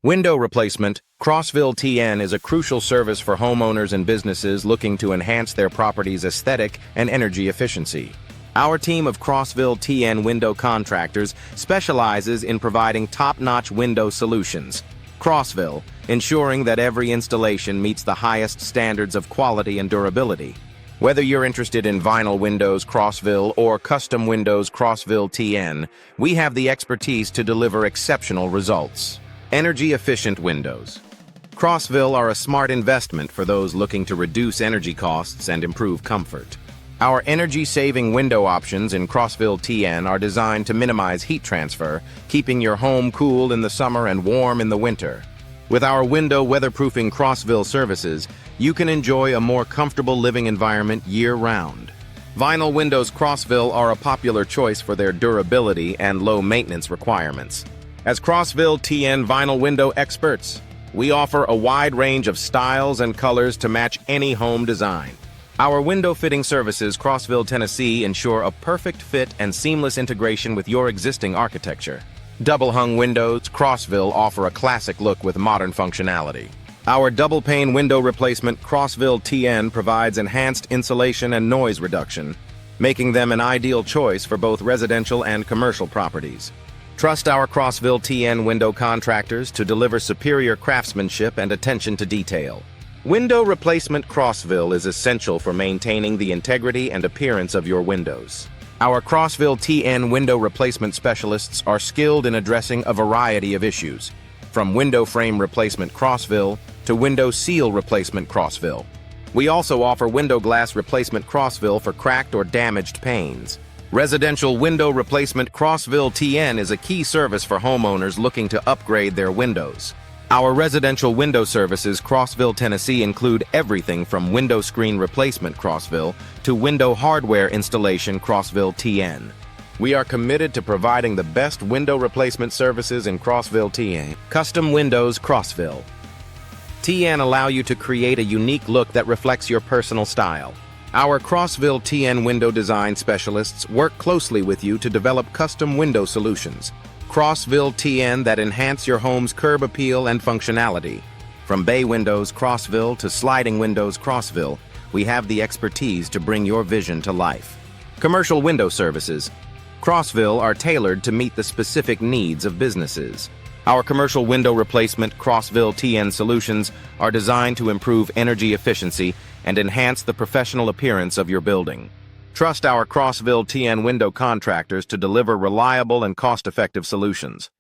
Window replacement. Crossville TN is a crucial service for homeowners and businesses looking to enhance their property's aesthetic and energy efficiency. Our team of Crossville TN window contractors specializes in providing top-notch window solutions. Crossville, ensuring that every installation meets the highest standards of quality and durability. Whether you're interested in vinyl windows Crossville or custom windows Crossville TN, we have the expertise to deliver exceptional results. Energy-efficient windows. Crossville are a smart investment for those looking to reduce energy costs and improve comfort. Our energy-saving window options in Crossville TN are designed to minimize heat transfer, keeping your home cool in the summer and warm in the winter. With our window weatherproofing Crossville services, you can enjoy a more comfortable living environment year-round. Vinyl windows Crossville are a popular choice for their durability and low maintenance requirements. As Crossville TN vinyl window experts, we offer a wide range of styles and colors to match any home design. Our window fitting services Crossville, Tennessee ensure a perfect fit and seamless integration with your existing architecture. Double-hung windows Crossville offer a classic look with modern functionality. Our double-pane window replacement Crossville TN provides enhanced insulation and noise reduction, making them an ideal choice for both residential and commercial properties. Trust our Crossville TN window contractors to deliver superior craftsmanship and attention to detail. Window replacement Crossville is essential for maintaining the integrity and appearance of your windows. Our Crossville TN window replacement specialists are skilled in addressing a variety of issues, from window frame replacement Crossville to window seal replacement Crossville. We also offer window glass replacement Crossville for cracked or damaged panes. Residential window replacement Crossville TN is a key service for homeowners looking to upgrade their windows. Our residential window services Crossville, Tennessee include everything from window screen replacement Crossville to window hardware installation Crossville TN. We are committed to providing the best window replacement services in Crossville TN. Custom windows Crossville TN allow you to create a unique look that reflects your personal style. Our Crossville TN window design specialists work closely with you to develop custom window solutions. Crossville TN that enhance your home's curb appeal and functionality. From bay windows Crossville to sliding windows Crossville, we have the expertise to bring your vision to life. Commercial window services Crossville are tailored to meet the specific needs of businesses. Our commercial window replacement Crossville TN solutions are designed to improve energy efficiency and enhance the professional appearance of your building. Trust our Crossville TN window contractors to deliver reliable and cost-effective solutions.